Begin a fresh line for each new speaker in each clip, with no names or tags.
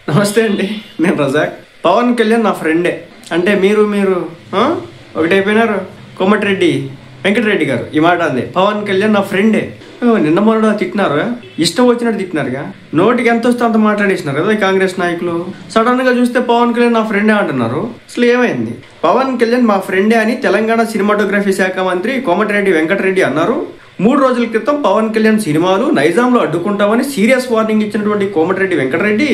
నమస్తే అండి, నేను రజాక్. పవన్ కళ్యాణ్ నా ఫ్రెండే. అంటే మీరు ఒకటైపోయినారు. కోమటిరెడ్డి వెంకటరెడ్డి గారు ఈ మాట అంది, పవన్ కళ్యాణ్ నా ఫ్రెండే. నిన్న మొన్న తిట్టినారు, ఇష్టం వచ్చినట్టు తిట్టినారుగా. నోటికి ఎంత వస్తే అంత మాట్లాడేసినారు కదా ఈ కాంగ్రెస్ నాయకులు. సడన్ గా చూస్తే పవన్ కళ్యాణ్ నా ఫ్రెండే అంటున్నారు. అసలు ఏమైంది? పవన్ కళ్యాణ్ మా ఫ్రెండే అని తెలంగాణ సినిమాటోగ్రఫీ శాఖ మంత్రి కోమటిరెడ్డి వెంకటరెడ్డి అన్నారు. 3 రోజుల క్రితం పవన్ కళ్యాణ్ సినిమాలు నైజాంలో అడ్డుకుంటామని సీరియస్ వార్నింగ్ ఇచ్చినటువంటి కోమటిరెడ్డి వెంకటరెడ్డి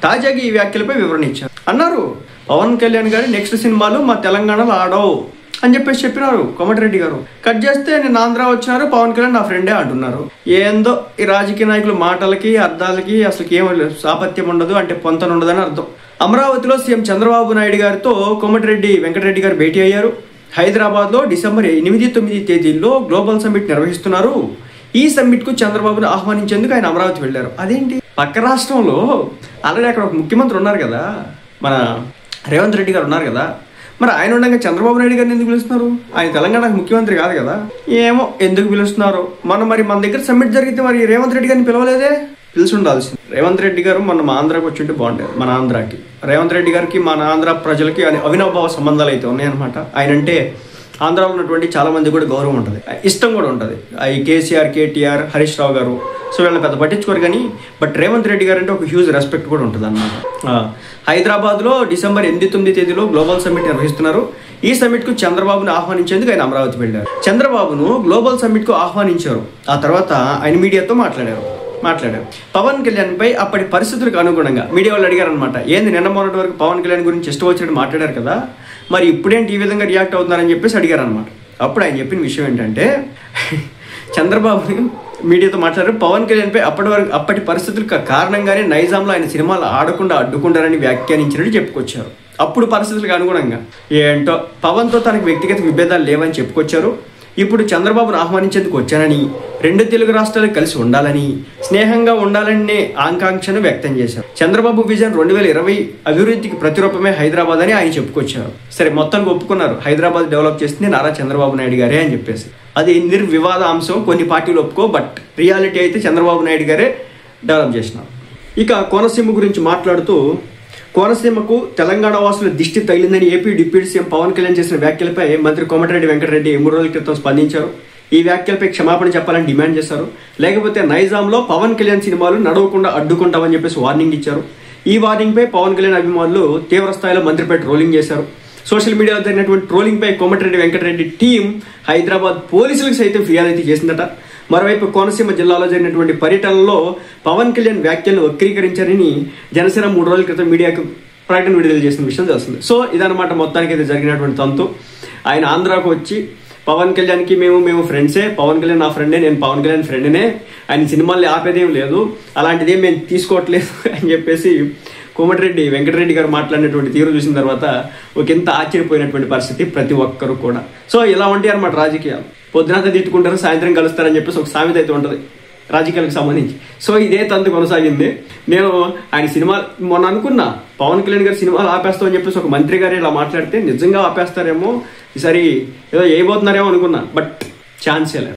తాజాగా ఈ వ్యాఖ్యలపై వివరణ ఇచ్చారు. అన్నారు, పవన్ కళ్యాణ్ గారి నెక్స్ట్ సినిమాలు మా తెలంగాణలో ఆడవు అని చెప్పినారు కోమటిరెడ్డి గారు. కట్ చేస్తే నేను ఆంధ్ర వచ్చినారు, పవన్ కళ్యాణ్ నా ఫ్రెండే అంటున్నారు. ఏందో ఈ రాజకీయ నాయకులు మాటలకి అర్థాలకి అసలు ఏమో సాపత్యం ఉండదు, అంటే పొంతన ఉండదని అర్థం. అమరావతిలో సీఎం చంద్రబాబు నాయుడు గారితో కోమటిరెడ్డి వెంకటరెడ్డి గారు భేటీ అయ్యారు. హైదరాబాద్లో డిసెంబర్ 8-9 తేదీల్లో గ్లోబల్ సమ్మిట్ నిర్వహిస్తున్నారు. ఈ సమ్మిట్ కు చంద్రబాబును ఆహ్వానించేందుకు ఆయన అమరావతి వెళ్లారు. అదేంటి, పక్క రాష్ట్రంలో ఆల్రెడీ అక్కడ ఒక ముఖ్యమంత్రి ఉన్నారు కదా, మన రేవంత్ రెడ్డి గారు ఉన్నారు కదా. మరి ఆయన ఉండగా చంద్రబాబు నాయుడు గారిని ఎందుకు పిలుస్తున్నారు? ఆయన తెలంగాణకు ముఖ్యమంత్రి కాదు కదా. ఏమో ఎందుకు పిలుస్తున్నారు. మరి మన దగ్గర సమ్మిట్ జరిగితే మరి రేవంత్ రెడ్డి గారిని పిలవలేదే? పిలిచి ఉండాల్సింది. రేవంత్ రెడ్డి గారు మన ఆంధ్రాకి వచ్చి ఉంటే బాగుంటుంది. మన ఆంధ్రాకి రేవంత్ రెడ్డి గారికి మన ఆంధ్ర ప్రజలకి అవినాభావ సంబంధాలు అయితే ఉన్నాయన్నమాట. ఆయన అంటే ఆంధ్రాలో ఉన్నటువంటి చాలా మంది కూడా గౌరవం ఉంటుంది, ఇష్టం కూడా ఉంటుంది. ఈ కేసీఆర్, కేటీఆర్, హరీష్ రావు గారు, సో వీళ్ళని పెద్ద పట్టించుకోరు కానీ బట్ రేవంత్ రెడ్డి గారు అంటే ఒక హ్యూజ్ రెస్పెక్ట్ కూడా ఉంటుంది అన్నమాట. హైదరాబాద్లో డిసెంబర్ 8-9 తేదీలో గ్లోబల్ సమ్మిట్ నిర్వహిస్తున్నారు. ఈ సమ్మిట్ కు చంద్రబాబును ఆహ్వానించేందుకు ఆయన అమరావతి వెళ్ళారు. చంద్రబాబును గ్లోబల్ సమ్మిట్ కు ఆహ్వానించారు. ఆ తర్వాత ఆయన మీడియాతో మాట్లాడారు. పవన్ కళ్యాణ్ పై అప్పటి పరిస్థితులకు అనుగుణంగా మీడియా వాళ్ళు అడిగారు అనమాట, ఏంది నిన్న మొన్నటి వరకు పవన్ కళ్యాణ్ గురించి ఇష్టం వచ్చినట్టు మాట్లాడారు కదా, మరి ఇప్పుడేంటి ఈ విధంగా రియాక్ట్ అవుతున్నారని చెప్పేసి అడిగారు అనమాట. అప్పుడు ఆయన చెప్పిన విషయం ఏంటంటే, చంద్రబాబు మీడియాతో మాట్లాడారు, పవన్ కళ్యాణ్ పై అప్పటి పరిస్థితులకు కారణంగానే నైజాంలో ఆయన సినిమాలు ఆడకుండా అడ్డుకుంటారని వ్యాఖ్యానించినట్టు చెప్పుకొచ్చారు. అప్పుడు పరిస్థితులకు అనుగుణంగా ఏంటో పవన్తో తనకు వ్యక్తిగత విభేదాలు లేవని చెప్పుకొచ్చారు. ఇప్పుడు చంద్రబాబును ఆహ్వానించేందుకు వచ్చానని, 2 తెలుగు రాష్ట్రాలు కలిసి ఉండాలని, స్నేహంగా ఉండాలనే ఆకాంక్షను వ్యక్తం చేశారు. చంద్రబాబు విజన్ 2020 అభివృద్ధికి ప్రతిరూపమే హైదరాబాద్ అని ఆయన చెప్పుకొచ్చారు. సరే, మొత్తానికి ఒప్పుకున్నారు, హైదరాబాద్ డెవలప్ చేసింది నారా చంద్రబాబు నాయుడు గారే అని చెప్పేసి. అది నిర్వివాద అంశం, కొన్ని పార్టీలు ఒప్పుకో, బట్ రియాలిటీ అయితే చంద్రబాబు నాయుడు గారే డెవలప్ చేసినారు. ఇక కోనసీమ గురించి మాట్లాడుతూ, కోనసీమకు తెలంగాణ వాసుల దిష్టి తగిలిందని AP deputy CM Pawan Kalyan చేసిన వ్యాఖ్యలపై మంత్రి కోమటిరెడ్డి వెంకటరెడ్డి 3 రోజుల క్రితం స్పందించారు. ఈ వ్యాఖ్యలపై క్షమాపణ చెప్పాలని డిమాండ్ చేశారు. లేకపోతే నైజాంలో పవన్ కళ్యాణ్ సినిమాలు నడవకుండా అడ్డుకుంటామని చెప్పేసి వార్నింగ్ ఇచ్చారు. ఈ వార్నింగ్ పై పవన్ కళ్యాణ్ అభిమానులు తీవ్ర స్థాయిలో మంత్రిపై ట్రోలింగ్ చేశారు. సోషల్ మీడియాలో జరిగినటువంటి ట్రోలింగ్ పై కోమటిరెడ్డి వెంకటరెడ్డి టీం హైదరాబాద్ పోలీసులకు సైతం ఫిర్యాదు అయితే చేసిందట. మరోవైపు కోనసీమ జిల్లాలో జరిగినటువంటి పర్యటనలో పవన్ కళ్యాణ్ వ్యాఖ్యలను వక్రీకరించారని జనసేన 3 రోజుల క్రితం మీడియాకు ప్రకటన విడుదల చేసిన విషయం తెలుస్తుంది. సో ఇదన్నమాట మొత్తానికి అయితే జరిగినటువంటి తంతు. ఆయన ఆంధ్రాకు వచ్చి పవన్ కళ్యాణ్కి మేము ఫ్రెండ్సే, పవన్ కళ్యాణ్ నా ఫ్రెండే, నేను పవన్ కళ్యాణ్ ఫ్రెండ్నే, ఆయన సినిమాల్ని ఆపేదేం లేదు, అలాంటిదేం మేము తీసుకోవట్లేదు అని చెప్పేసి కోమటిరెడ్డి వెంకటరెడ్డి గారు మాట్లాడినటువంటి తీరు చూసిన తర్వాత ఒకంత ఆశ్చర్యపోయినటువంటి పరిస్థితి ప్రతి ఒక్కరు కూడా. సో ఇలా ఉంటాయి అన్నమాట రాజకీయాలు. పొద్దునంతా తిట్టుకుంటారు, సాయంత్రం కలుస్తారని చెప్పేసి ఒక సామెత అయితే ఉంటుంది రాజకీయాలకు సంబంధించి. సో ఇదే తంతు కొనసాగింది. నేను ఆయన సినిమా మొన్న అనుకున్నా, పవన్ కళ్యాణ్ గారి సినిమాలు ఆపేస్తామని చెప్పేసి ఒక మంత్రి గారు ఇలా మాట్లాడితే నిజంగా ఆపేస్తారేమో, ఈసారి ఏదో చేయబోతున్నారేమో అనుకున్నా, బట్ ఛాన్సే లేదు.